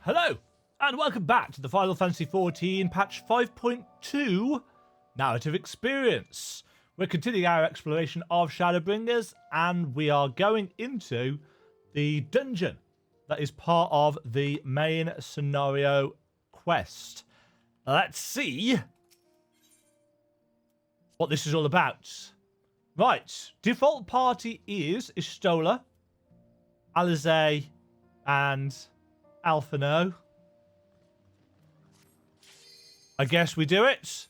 Hello, and welcome back to the Final Fantasy XIV Patch 5.2 Narrative Experience. We're continuing our exploration of Shadowbringers, and we are going into the dungeon that is part of the main scenario quest. Let's see what this is all about. Right, default party is Istola, Alize, and Alphino. I guess we do it.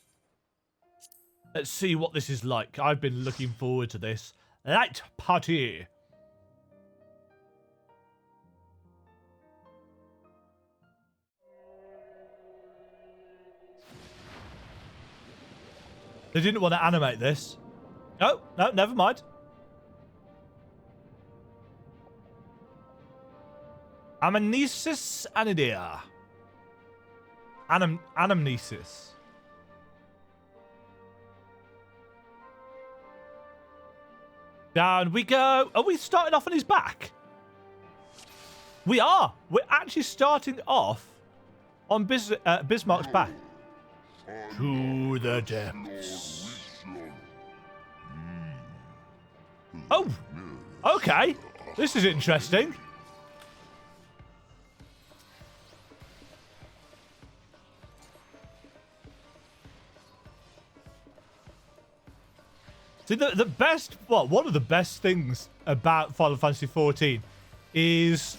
Let's see what this is like. I've been looking forward to this. Light party. They didn't want to animate this. Oh, no, never mind. Anamnesis Anyder. Anamnesis. Down we go. Are we starting off on his back? We are. We're actually starting off on Bismarck's back. To the depths. Oh, okay. This is interesting. See, the best, well, one of the best things about Final Fantasy XIV is,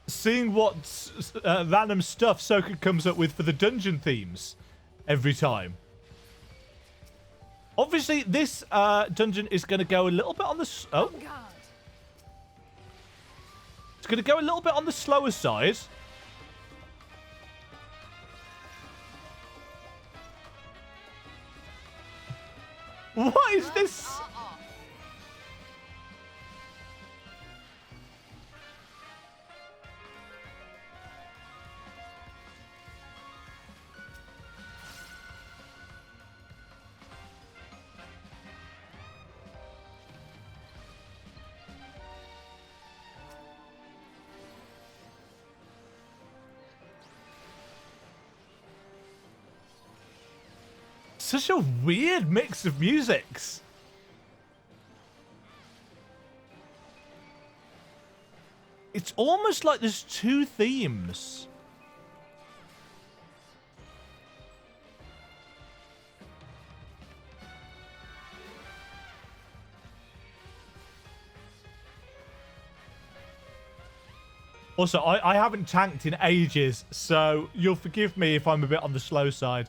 seeing what random stuff Soken comes up with for the dungeon themes every time. Obviously, this dungeon is going to go a little bit on the... Oh. It's going to go a little bit on the slower side. What is this? Such a weird mix of musics. It's almost like there's two themes. Also, I haven't tanked in ages, so you'll forgive me if I'm a bit on the slow side.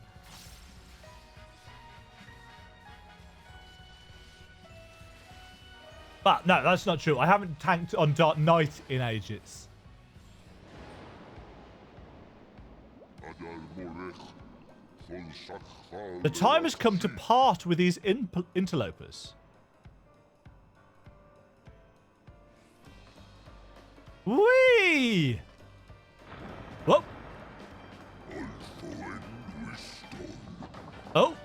But no, that's not true. I haven't tanked on Dark Knight in ages. The time has come to part with these interlopers. Whee! Whoa! Oh!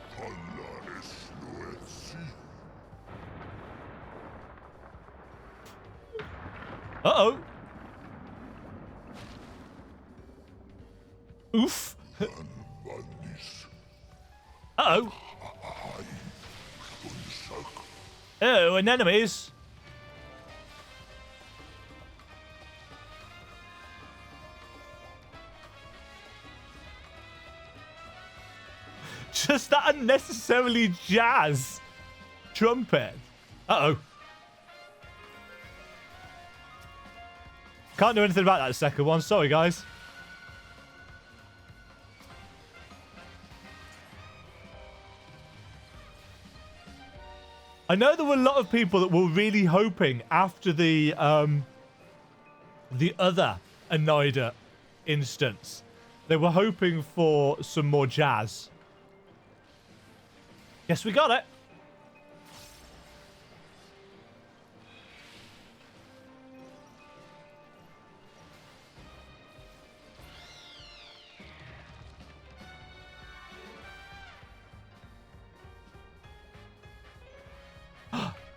Uh-oh. Oof. Uh-oh. Oh, and enemies. Just that unnecessarily jazz trumpet. Uh-oh. Can't do anything about that second one. Sorry, guys. I know there were a lot of people that were really hoping after the other Anyder instance. They were hoping for some more jazz. Guess we got it.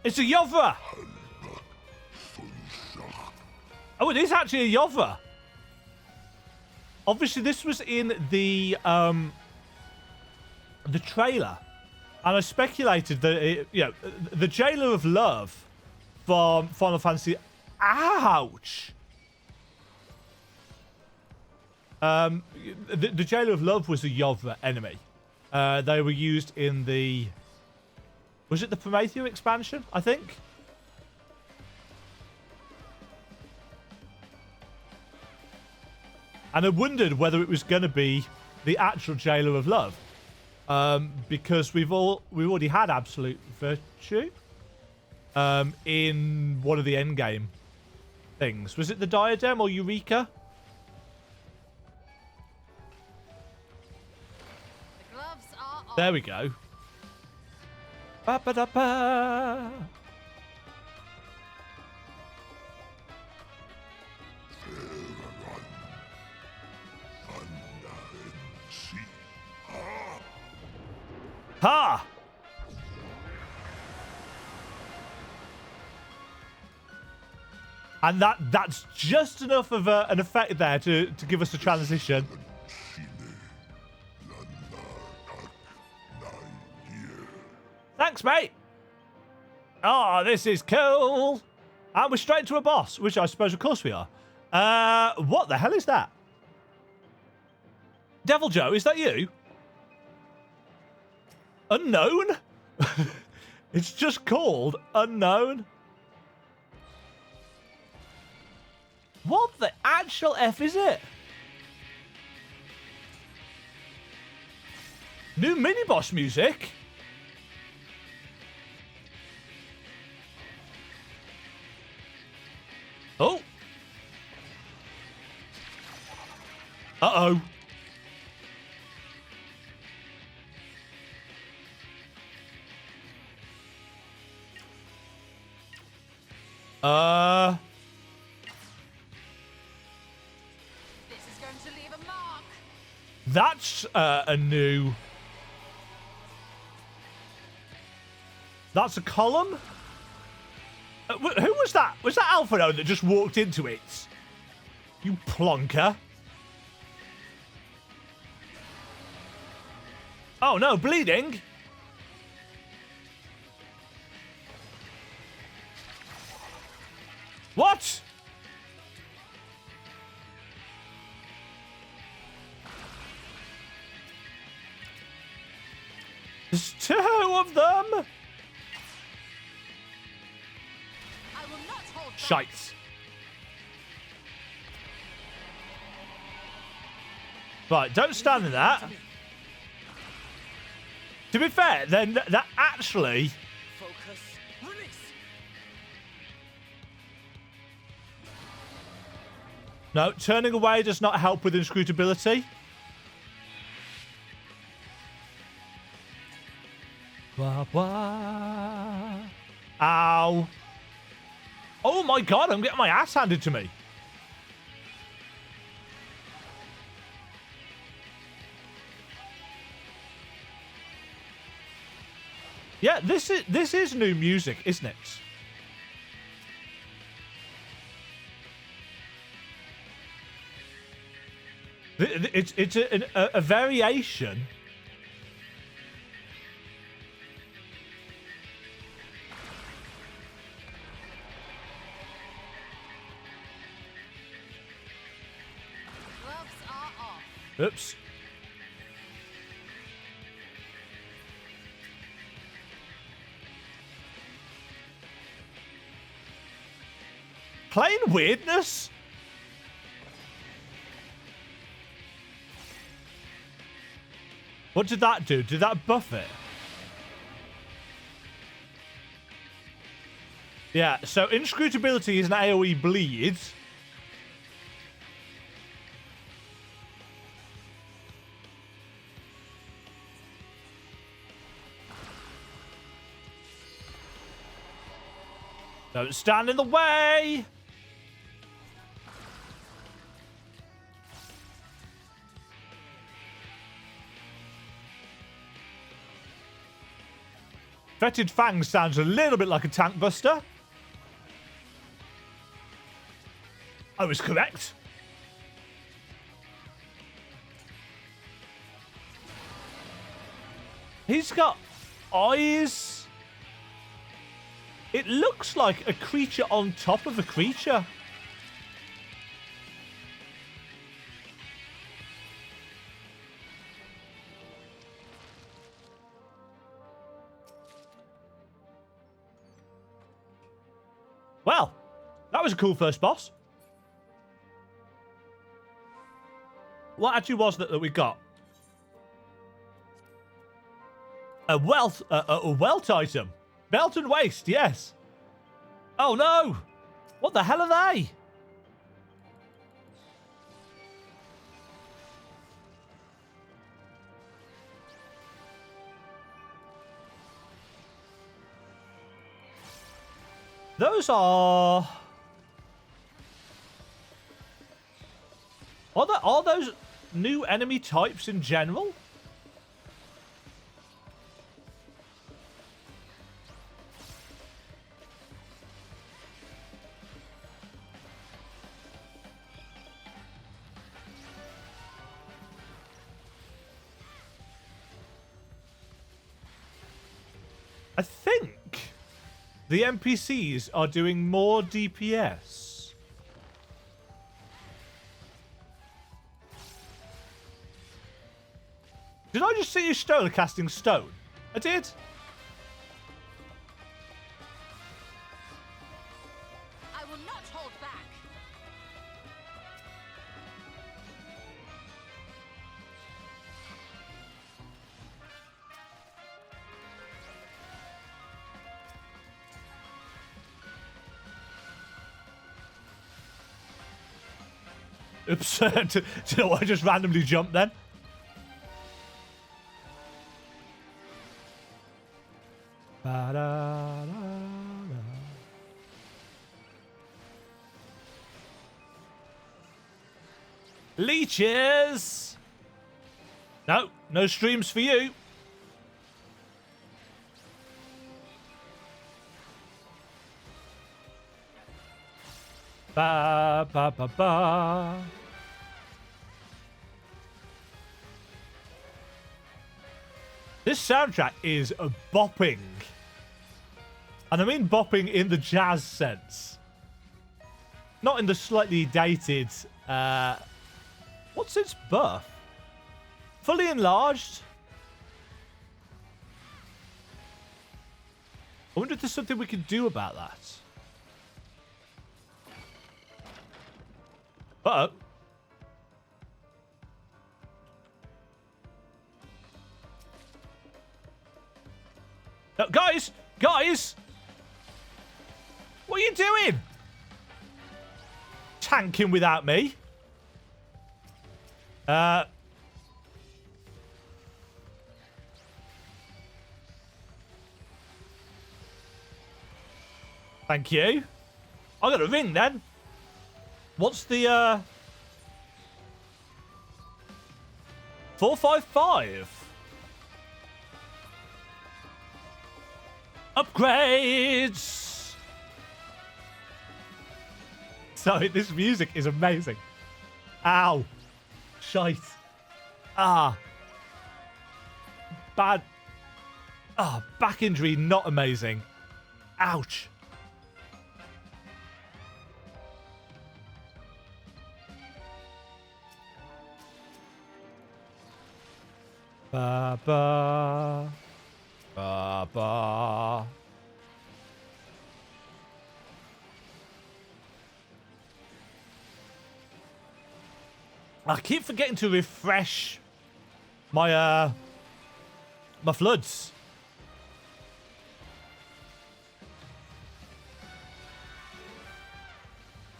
It's a Yovra! Oh, it is actually a Yovra. Obviously, this was in the trailer. And I speculated that, the Jailer of Love from Final Fantasy... Ouch! The Jailer of Love was a Yovra enemy. They were used in the... Was it the Prometheus expansion, I think? And I wondered whether it was going to be the actual Jailer of Love. Because we've already had Absolute Virtue in one of the endgame things. Was it the Diadem or Eureka? The gloves are on. There we go. Ba-ba-da-ba. Ha! And that's just enough of an effect there to give us a transition. Thanks, mate. Oh, this is cool. And we're straight to a boss, which I suppose, of course, we are. What the hell is that? Devil Joe, is that you? Unknown? It's just called Unknown. What the actual F is it? New mini-boss music? Oh. Uh-oh. This is going to leave a mark. That's a new... That's a column? Who was that? Was that Alfredo that just walked into it? You plonker. Oh no, bleeding? What? There's two of them? I will not hold back. Shite. Right, don't stand in that. To be fair, then that actually... Focus. Release. No, turning away does not help with inscrutability. Wah, wah. Ow. Oh my god, I'm getting my ass handed to me. Yeah, this is new music, isn't it? It's a variation. Gloves are off. Oops. Plain weirdness? What did that do? Did that buff it? Yeah, so inscrutability is an AoE bleed. Don't stand in the way! Fetid Fang sounds a little bit like a tank buster. I was correct. He's got eyes. It looks like a creature on top of a creature. Well, that was a cool first boss. What actually was that we got? A wealth item. Belt and waist, yes. Oh no! What the hell are they? Those are... Are those new enemy types in general? I think the NPCs are doing more DPS. Did I just see you Stola casting stone? I did. I will not hold back. Oops. Do you know what? I just randomly jumped then. Leeches! No, no streams for you. Ba ba ba ba. This soundtrack is a bopping. And I mean bopping in the jazz sense. Not in the slightly dated... what's its buff? Fully enlarged? I wonder if there's something we can do about that. Uh-oh. No, guys! Guys! What are you doing? Tanking without me? Thank you. I got a ring then. What's the 455? Upgrades. Sorry, this music is amazing. Ow. Shite. Ah. Bad. Ah, back injury, not amazing. Ouch. Ba ba. Ba ba. I keep forgetting to refresh my my floods.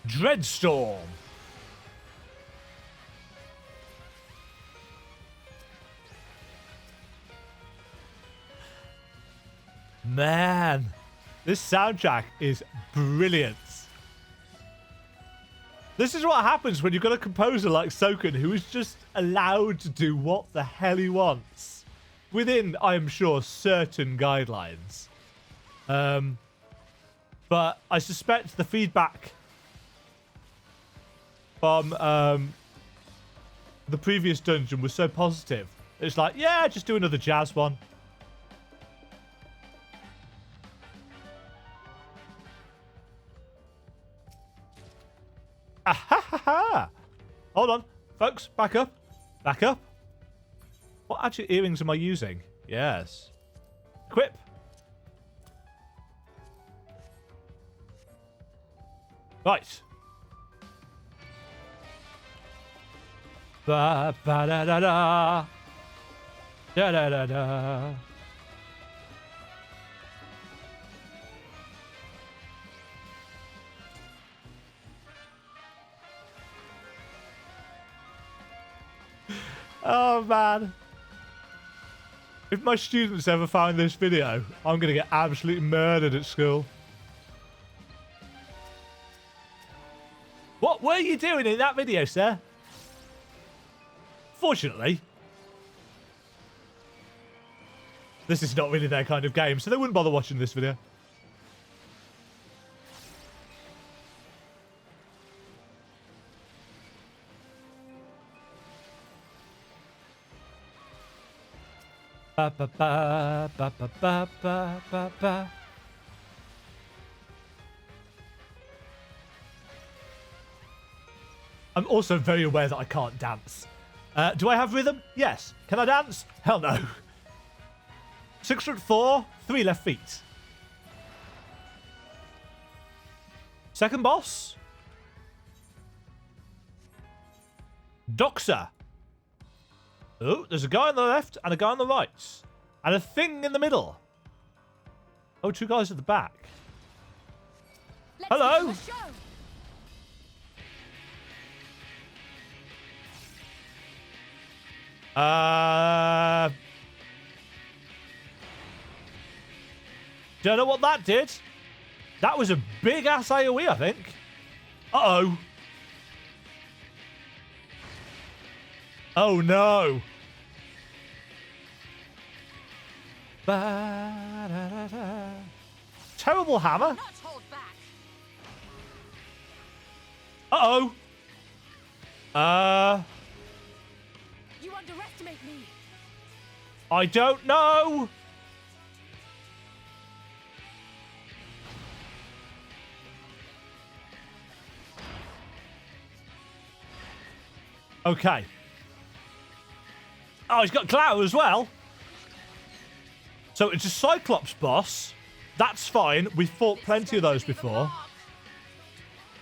Dreadstorm. Man, this soundtrack is brilliant. This is what happens when you've got a composer like Soken who is just allowed to do what the hell he wants. Within, I am sure, certain guidelines. But I suspect the feedback from the previous dungeon was so positive. It's like, yeah, just do another jazz one. Ah-ha-ha-ha! Hold on, folks. Back up. Back up. What actual earrings am I using? Yes. Equip. Right. Ba ba da da da. Da da da da. Oh man. If my students ever find this video, I'm gonna get absolutely murdered at school. What were you doing in that video, sir? Fortunately, this is not really their kind of game, so they wouldn't bother watching this video. Ba ba ba ba ba ba ba ba ba. I'm also very aware that I can't dance. Do I have rhythm? Yes. Can I dance? Hell no. 6'4", 3 left feet. Second boss. Doxa. Oh, there's a guy on the left and a guy on the right. And a thing in the middle. Oh, 2 guys at the back. Hello. Don't know what that did. That was a big ass AoE, I think. Uh-oh. Oh no. Ba-da-da-da. Terrible hammer. Uh-oh. You underestimate me. I don't know. Okay. Oh, he's got Glow as well. So it's a Cyclops boss. That's fine. We've fought plenty of those before.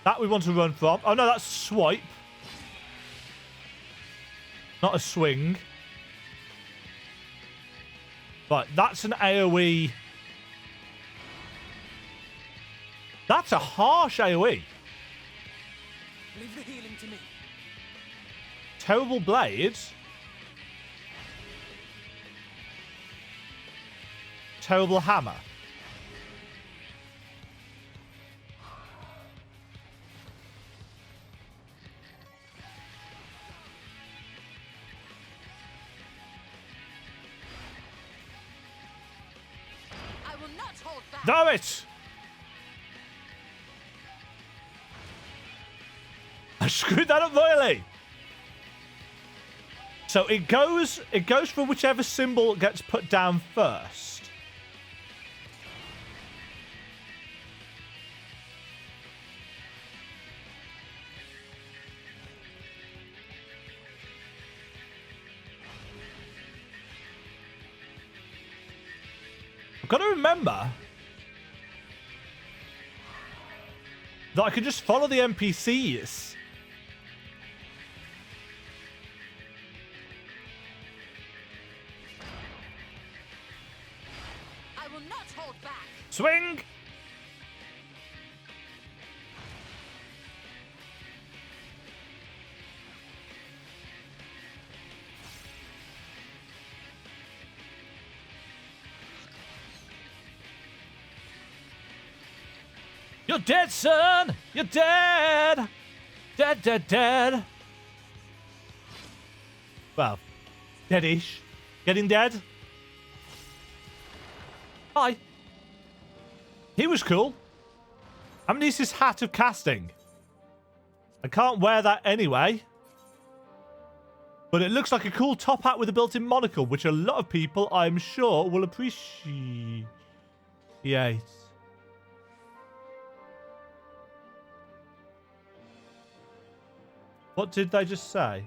That we want to run from. Oh, no, that's swipe. Not a swing. Right, that's an AoE. That's a harsh AoE. Leave the healing to me. Terrible blade. Terrible hammer. I will not hold back. Damn it! I screwed that up royally. So it goes for whichever symbol gets put down first. I've got to remember that I can just follow the NPCs. I will not hold back. Swing! You're dead, son! You're dead! Dead, dead, dead. Well, deadish. Getting dead? Hi. He was cool. Anamnesis hat of casting. I can't wear that anyway. But it looks like a cool top hat with a built-in monocle, which a lot of people, I'm sure, will appreciate. What did they just say?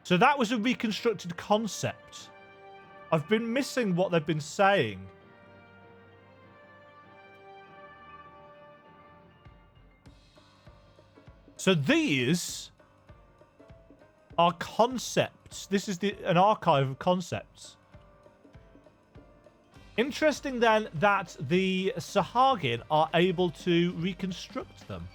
So that was a reconstructed concept. I've been missing what they've been saying. So these are concepts. This is an archive of concepts. Interesting then that the Sahagin are able to reconstruct them.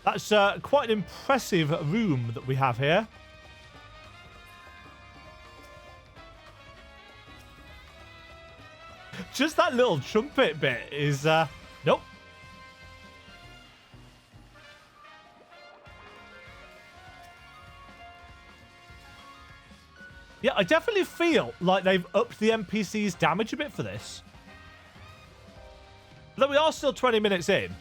That's quite an impressive room that we have here. Just that little trumpet bit is... nope. Yeah, I definitely feel like they've upped the NPC's damage a bit for this. Though we are still 20 minutes in.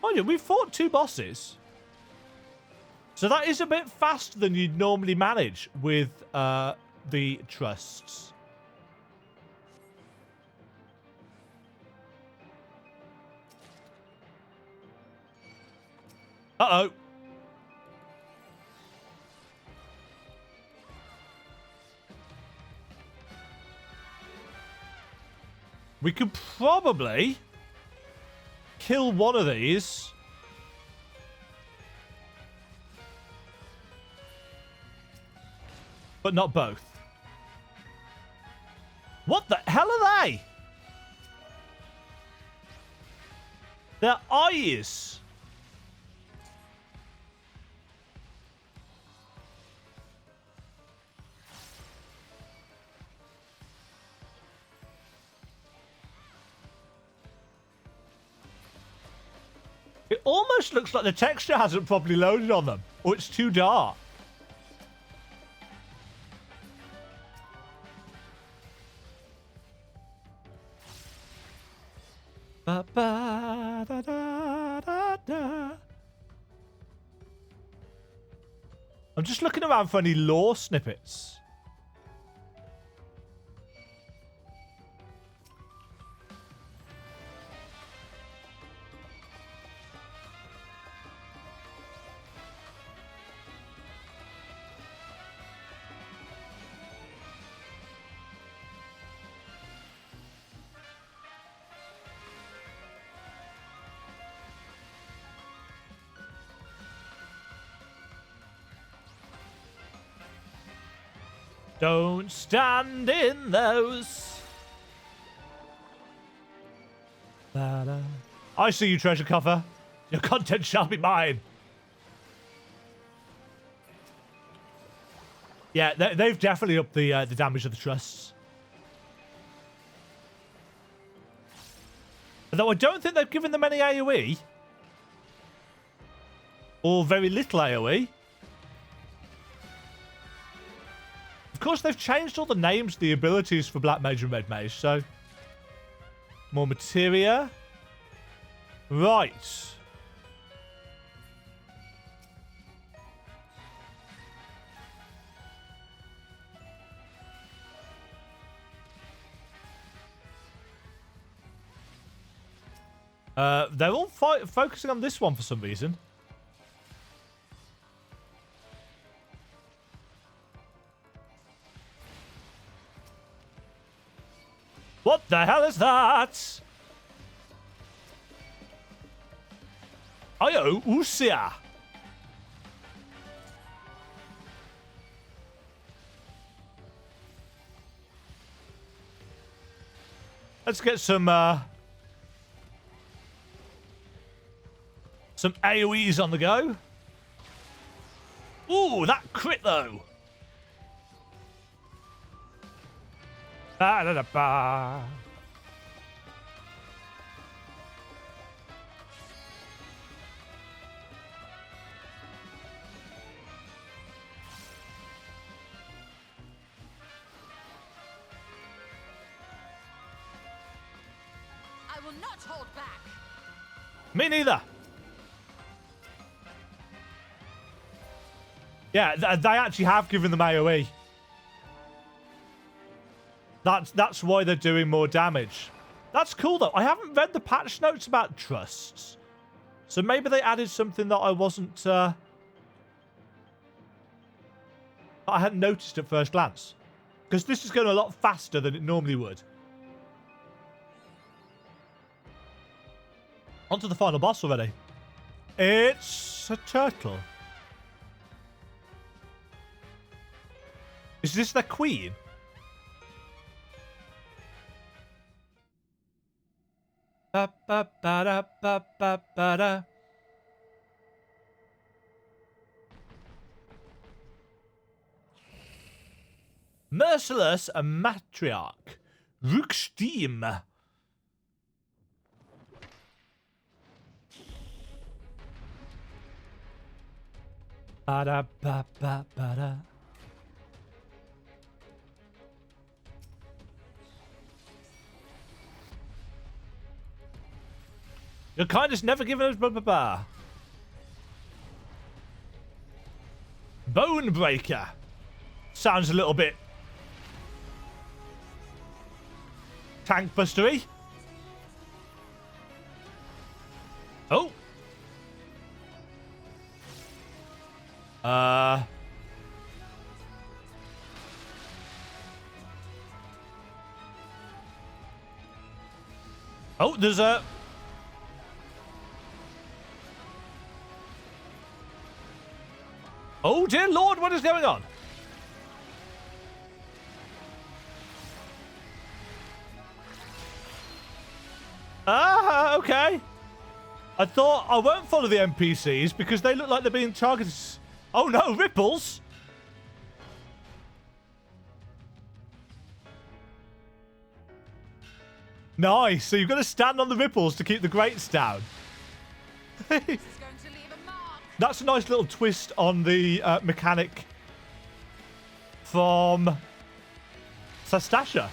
Oh yeah, we fought 2 bosses. So that is a bit faster than you'd normally manage with the trusts. Uh-oh. We could probably kill one of these. But not both. What the hell are they? Their eyes. It almost looks like the texture hasn't properly loaded on them. Or it's too dark. Ba, ba, da, da, da, da. I'm just looking around for any lore snippets. Don't stand in those. Da-da. I see you, treasure cover. Your content shall be mine. Yeah, they've definitely upped the damage of the trusts. Although I don't think they've given them any AoE. Or very little AoE. Of course, they've changed all the names, the abilities for Black Mage and Red Mage, so... More materia. Right. They're all focusing on this one for some reason. What the hell is that? Ayo, Usia. Let's get some Some AoEs on the go. Ooh, that crit though. Ba-da-da-ba. I will not hold back. Me neither. Yeah, they actually have given them AoE. That's why they're doing more damage. That's cool though. I haven't read the patch notes about trusts, so maybe they added something that I wasn't. I hadn't noticed at first glance, because this is going a lot faster than it normally would. On to the final boss already. It's a turtle. Is this their queen? Ba ba ba da ba ba ba da. Merciless matriarch. Ruksteam. Ba da ba ba ba da. Your kindness never given us ba-ba-ba. Bone Breaker. Sounds a little bit tank bustery. Oh. Oh, there's a... Oh, dear Lord, what is going on? Ah, okay. I thought I won't follow the NPCs because they look like they're being targeted. Oh, no, ripples. Nice. So you've got to stand on the ripples to keep the grates down. This is going to leave a mark. That's a nice little twist on the mechanic from Sastasha.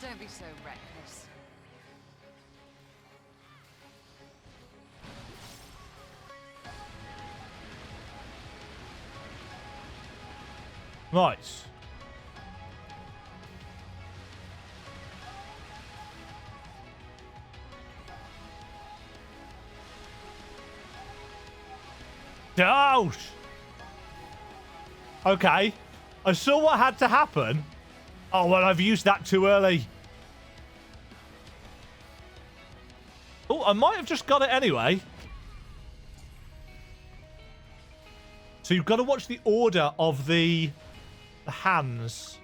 Don't be so reckless. Right. Ouch! Okay. I saw what had to happen. Oh, well, I've used that too early. Oh, I might have just got it anyway. So you've got to watch the order of the hands.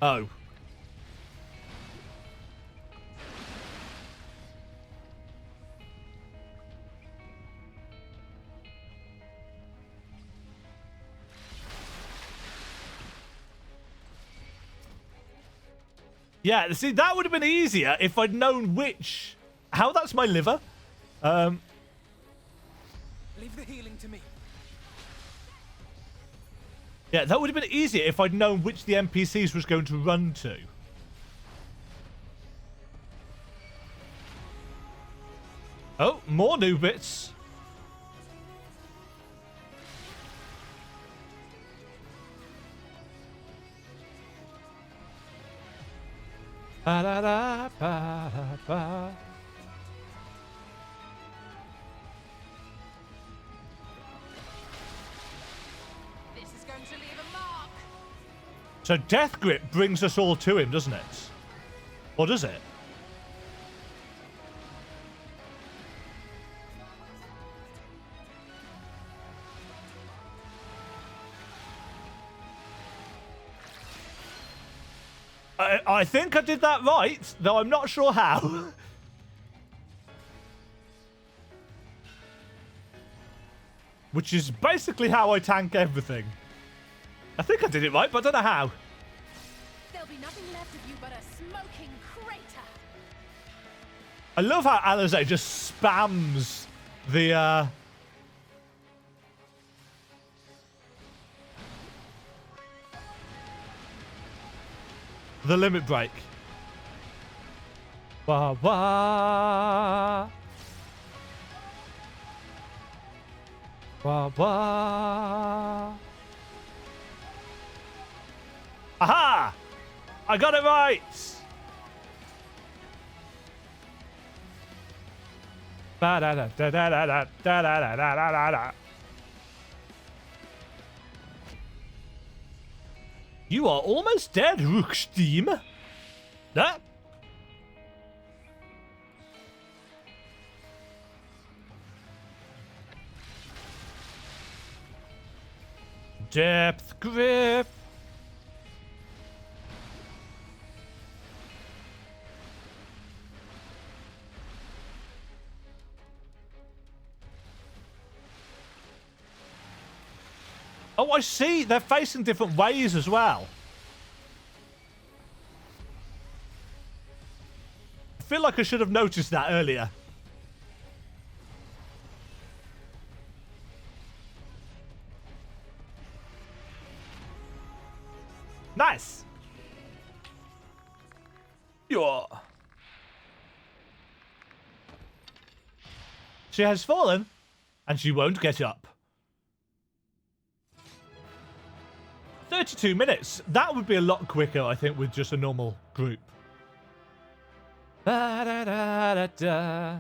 Oh. Yeah, see, that would have been easier if I'd known which... How? That's my liver? Leave the healing to me. Yeah, that would have been easier if I'd known which the NPCs was going to run to. Oh, more new bits. Ba-da-da-ba-da-ba. This is going to leave a mark. So Death Grip brings us all to him, doesn't it? Or does it? I think I did that right, though I'm not sure how. which is basically how I tank everything. I think I did it right, but I don't know how. There'll be nothing left of you but a smoking crater. I love how Alizé just spams the, the limit break. Wah, wah. Wah, wah. Aha! I got it right! Ba-da-da-da-da-da-da-da-da-da-da. You are almost dead, Rooksteam. Huh? Depth grip. Oh, I see. They're facing different ways as well. I feel like I should have noticed that earlier. Nice. Yeah. She has fallen, and she won't get up. 32 minutes. That would be a lot quicker, I think, with just a normal group. Ba-da-da-da-da.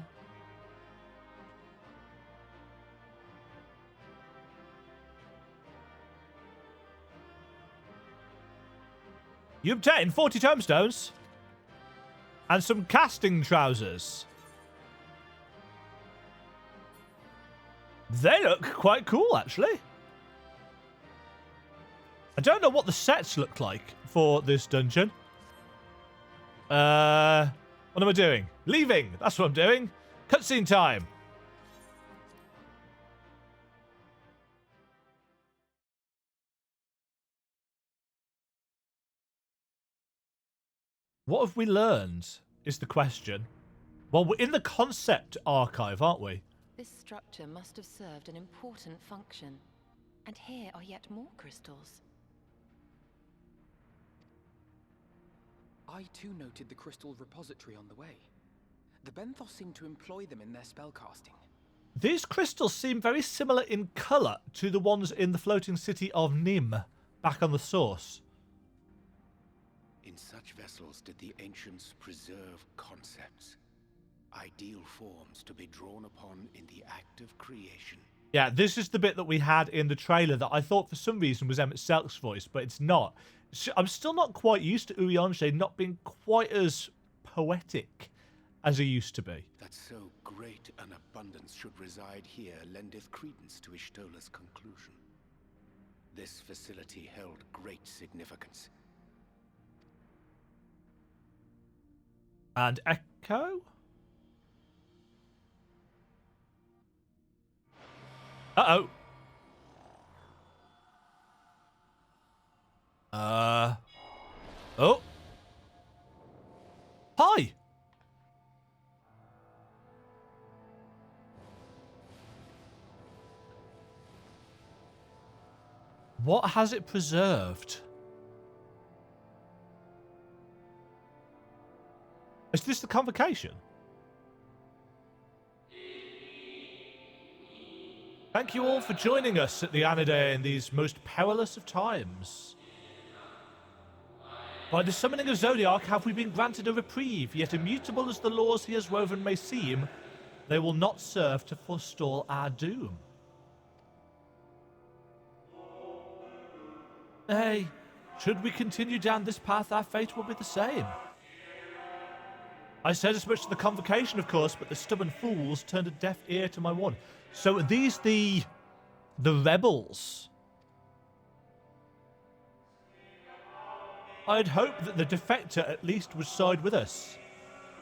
You obtain 40 tomestones and some casting trousers. They look quite cool, actually. I don't know what the sets look like for this dungeon. What am I doing? Leaving. That's what I'm doing. Cutscene time. What have we learned is the question. Well, we're in the concept archive, aren't we? This structure must have served an important function. And here are yet more crystals. I too noted the crystal repository on the way. The Benthos seem to employ them in their spellcasting. These crystals seem very similar in colour to the ones in the floating city of Nim, back on the source. In such vessels did the ancients preserve concepts, ideal forms to be drawn upon in the act of creation. Yeah, this is the bit that we had in the trailer that I thought for some reason was Emmett Selk's voice, but it's not. I'm still not quite used to Urianger not being quite as poetic as he used to be. That so great an abundance should reside here lendeth credence to Ishtola's conclusion. This facility held great significance. And Echo? Uh-oh. Oh. Hi. What has it preserved? Is this the convocation? Thank you all for joining us at the Anyder in these most perilous of times. By the summoning of Zodiac have we been granted a reprieve, yet immutable as the laws he has woven may seem, they will not serve to forestall our doom. Nay, should we continue down this path, our fate will be the same. I said as much to the convocation, of course, but the stubborn fools turned a deaf ear to my warning. So are these the rebels? I'd hoped that the defector at least would side with us,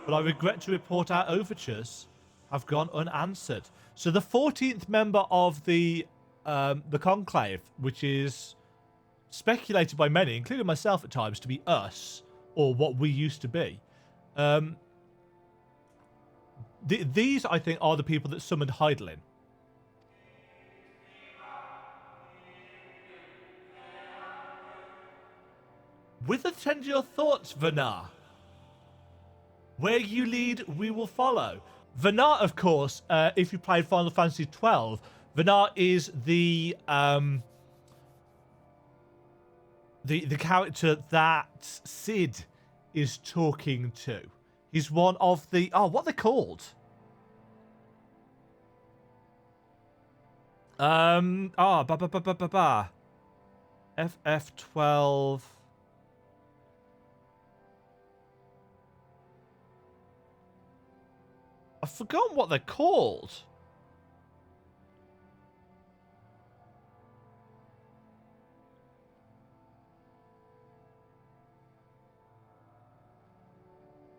but I regret to report our overtures have gone unanswered. So the 14th member of the the Conclave, which is speculated by many, including myself at times, to be us, or what we used to be. These, I think, are the people that summoned Hydaelyn. With attend to your thoughts, Vanar. Where you lead, we will follow. Vanar, of course, if you played Final Fantasy XII, Vanar is the character that Cid is talking to. He's one of the... Oh, what are they called? FF12... I've forgotten what they're called.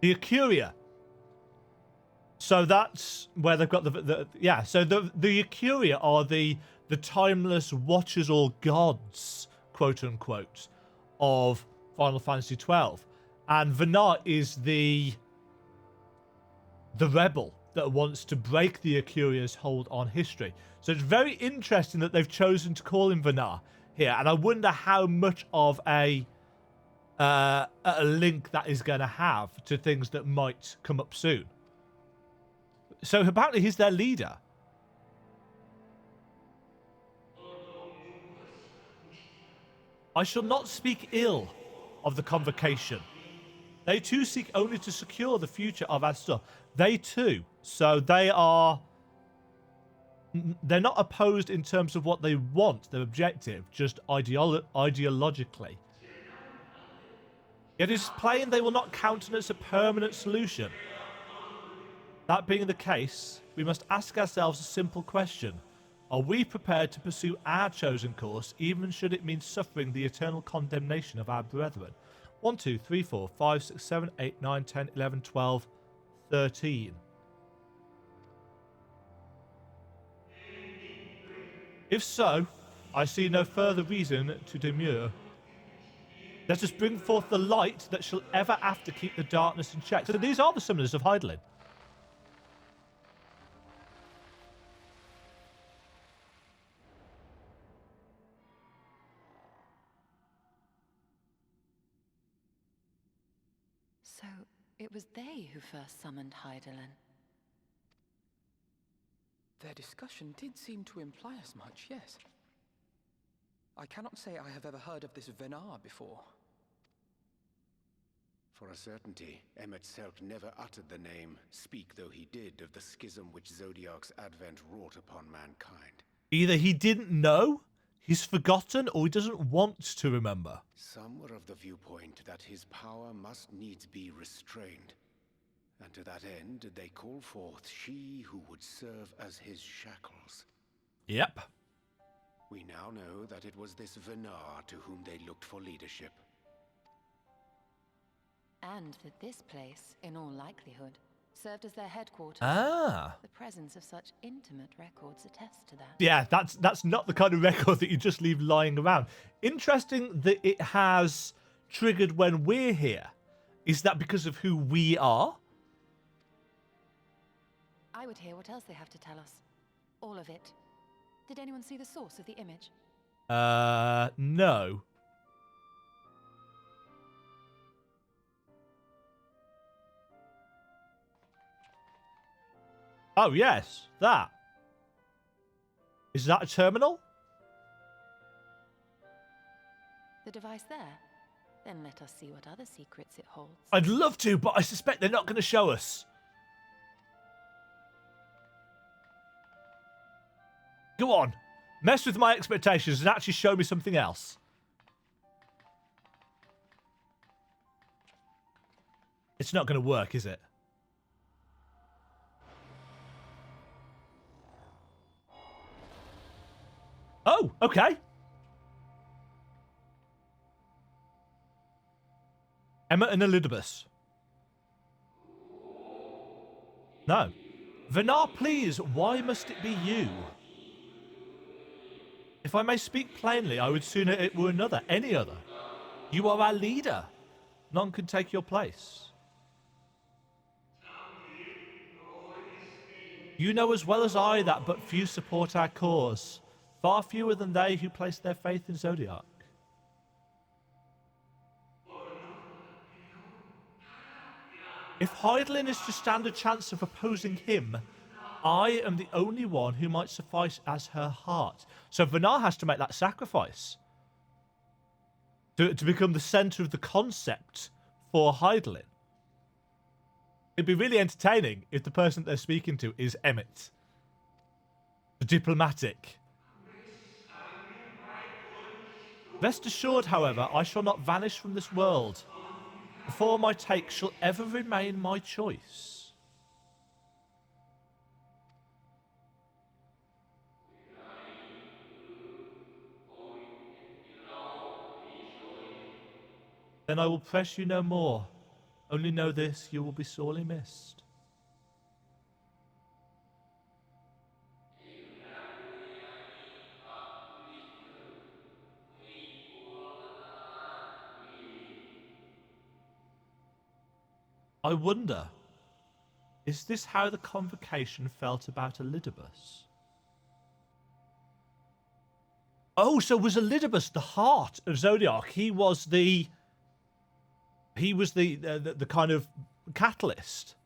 The Acuria. So that's where they've got the yeah. So the Acuria are the timeless watchers or gods, quote unquote, of Final Fantasy XII, and Vanar is the rebel that wants to break the Acuria's hold on history. So it's very interesting that they've chosen to call him Vanar here, and I wonder how much of a link that is going to have to things that might come up soon. So apparently he's their leader. I shall not speak ill of the convocation. They too seek only to secure the future of our stuff. They too. So they're not opposed in terms of what they want, their objective, just ideologically. It is plain they will not countenance a permanent solution. That being the case, we must ask ourselves a simple question. Are we prepared to pursue our chosen course, even should it mean suffering the eternal condemnation of our brethren? 1, 2, 3, 4, 5, 6, 7, 8, 9, 10, 11, 12, 13. If so, I see no further reason to demur. Let us bring forth the light that shall ever after keep the darkness in check. So these are the summoners of Hydaelyn. So it was they who first summoned Hydaelyn. Their discussion did seem to imply as much, yes. I cannot say I have ever heard of this Vanar before. For a certainty, Emet-Selch never uttered the name, speak though he did, of the schism which Zodiark's advent wrought upon mankind. Either he didn't know, he's forgotten, or he doesn't want to remember. Some were of the viewpoint that his power must needs be restrained. And to that end did they call forth she who would serve as his shackles. Yep. We now know that it was this Vanar to whom they looked for leadership. And that this place, in all likelihood, served as their headquarters. Ah. The presence of such intimate records attests to that. Yeah, that's not the kind of record that you just leave lying around. Interesting that it has triggered when we're here. Is that because of who we are? I would hear what else they have to tell us. All of it. Did anyone see the source of the image? No. Oh, yes, that. Is that a terminal? The device there? Then let us see what other secrets it holds. I'd love to, but I suspect they're not going to show us. Go on. Mess with my expectations and actually show me something else. It's not going to work, is it? Oh, okay. Emma and Elidibus. No. Vanar, please, why must it be you? If I may speak plainly, I would sooner it were another, any other. You are our leader. None can take your place. You know as well as I that but few support our cause. Far fewer than they who place their faith in Zodiac. If Hydaelyn is to stand a chance of opposing him, I am the only one who might suffice as her heart. So Vanar has to make that sacrifice to become the centre of the concept for Hydaelyn. It'd be really entertaining if the person they're speaking to is Emmett, the diplomatic. Rest assured, however, I shall not vanish from this world, before my take shall ever remain my choice. Then I will press you no more. Only know this, you will be sorely missed. I wonder, is this how the convocation felt about Elidibus? Oh, so was Elidibus the heart of Zodiac? He was the kind of catalyst.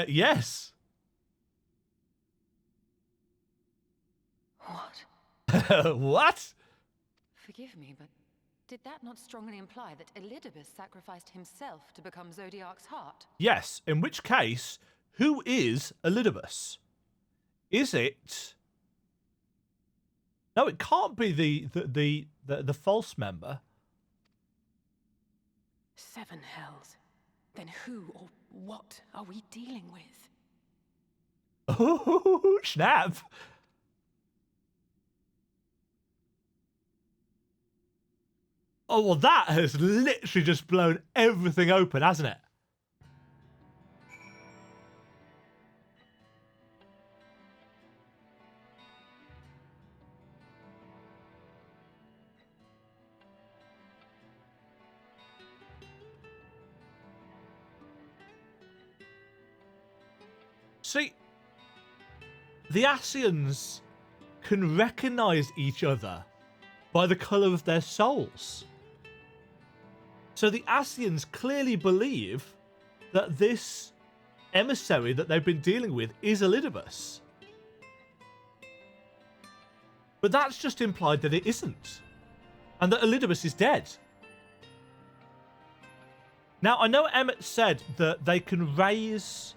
Yes. What? What? Forgive me, but did that not strongly imply that Elidibus sacrificed himself to become Zodiac's heart? Yes, in which case, who is Elidibus? Is it... No, it can't be the false member. 7 hells. Then who or what are we dealing with? Oh, snap. Oh, well, that has literally just blown everything open, hasn't it? See, the Ascians can recognize each other by the colour of their souls. So the Ascians clearly believe that this emissary that they've been dealing with is Elidibus. But that's just implied that it isn't. And that Elidibus is dead. Now, I know Emmett said that they can raise...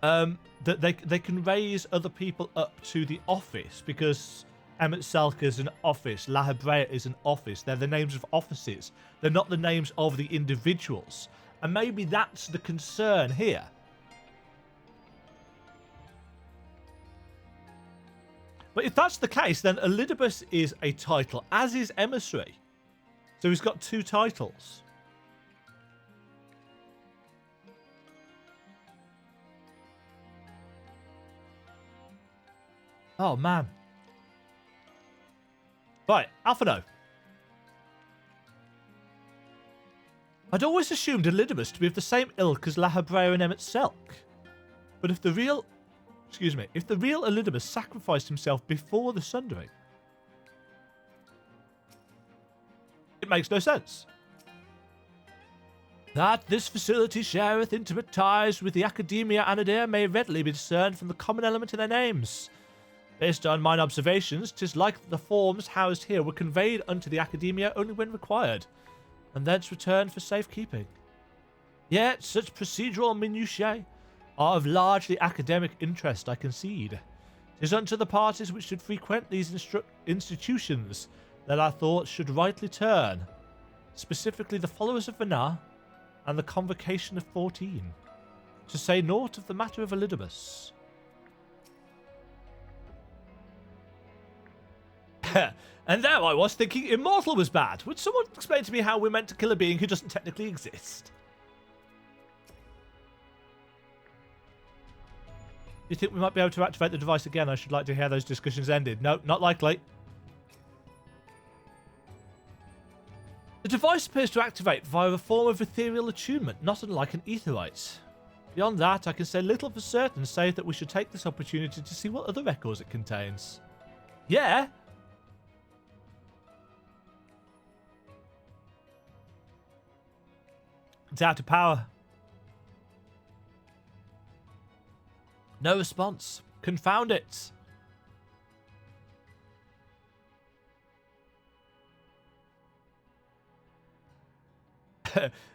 that they can raise other people up to the office because Emmett Selk is an office, La Hebrea is an office. They're the names of offices. They're not the names of the individuals. And maybe that's the concern here. But if that's the case, then Elidibus is a title, as is Emissary. So he's got 2 titles. Oh, man. Right, Alphino. I'd always assumed Elidibus to be of the same ilk as La Hebrea and Emmett Selk. But if the real... Excuse me. If the real Elidibus sacrificed himself before the Sundering... It makes no sense. That this facility shareth intimate ties with the Academia Anyder may readily be discerned from the common element in their names. Based on mine observations, 'tis like that the forms housed here were conveyed unto the Academia only when required, and thence returned for safekeeping. Yet such procedural minutiae are of largely academic interest, I concede. 'Tis unto the parties which should frequent these institutions that our thoughts should rightly turn, specifically the followers of Vanar and the Convocation of 14, to say naught of the matter of Elidibus. And there I was thinking immortal was bad. Would someone explain to me how we're meant to kill a being who doesn't technically exist? Do you think we might be able to activate the device again? I should like to hear those discussions ended. No, not likely. The device appears to activate via a form of ethereal attunement, not unlike an aetherite. Beyond that, I can say little for certain, save that we should take this opportunity to see what other records it contains. Yeah? It's out of power. No response. Confound it.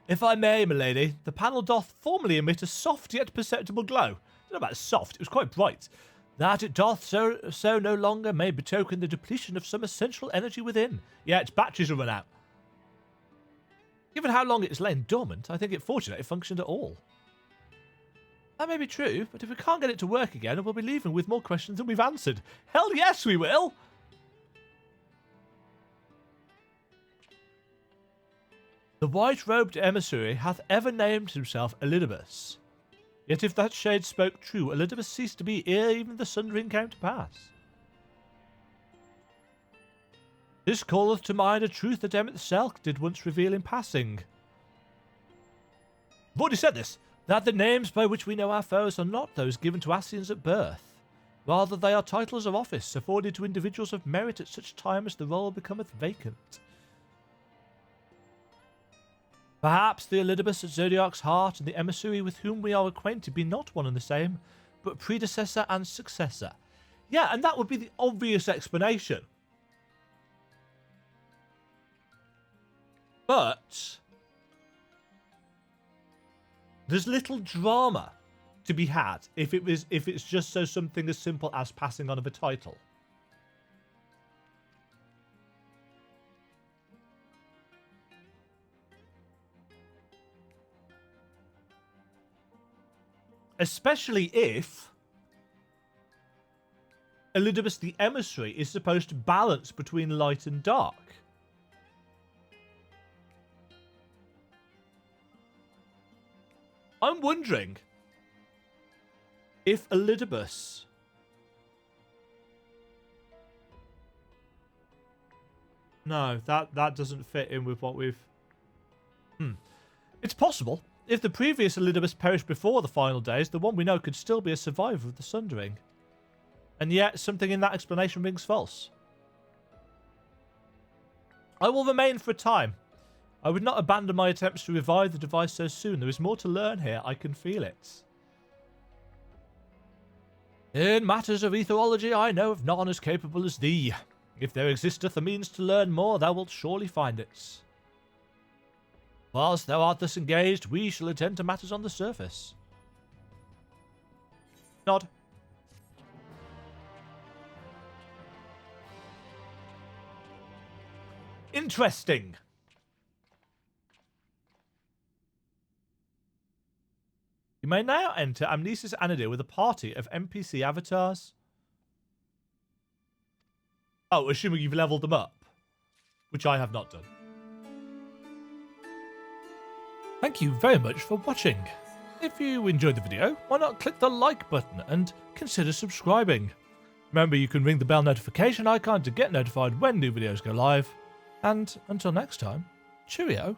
If I may, milady, the panel doth formally emit a soft yet perceptible glow. I don't know about soft, it was quite bright. That it doth so no longer may betoken the depletion of some essential energy within. Yeah, its batteries will run out. Given how long it has lain dormant, I think it fortunate it functioned at all. That may be true, but if we can't get it to work again, we'll be leaving with more questions than we've answered. Hell yes, we will! The white-robed emissary hath ever named himself Elidibus. Yet if that shade spoke true, Elidibus ceased to be ere even the sundering came to pass. This calleth to mind a truth that Emmett Selk did once reveal in passing. I've already said this, that the names by which we know our foes are not those given to Ascians at birth. Rather, they are titles of office afforded to individuals of merit at such time as the role becometh vacant. Perhaps the Elidibus at Zodiac's heart and the emissary with whom we are acquainted be not one and the same, but predecessor and successor. Yeah, and that would be the obvious explanation. But there's little drama to be had if it's just something as simple as passing on of a title. Especially if Elidibus the Emissary is supposed to balance between light and dark. I'm wondering if Elidibus No, that doesn't fit in with what we've... It's possible. If the previous Elidibus perished before the final days, the one we know could still be a survivor of the Sundering. And yet, something in that explanation rings false. I will remain for a time. I would not abandon my attempts to revive the device so soon. There is more to learn here. I can feel it. In matters of etherology, I know of none as capable as thee. If there existeth a means to learn more, thou wilt surely find it. Whilst thou art thus engaged, we shall attend to matters on the surface. Nod. Interesting. You may now enter Anamnesis Anyder with a party of NPC avatars. Oh, assuming you've leveled them up, which I have not done. Thank you very much for watching. If you enjoyed the video, why not click the like button and consider subscribing. Remember, you can ring the bell notification icon to get notified when new videos go live. And until next time, cheerio.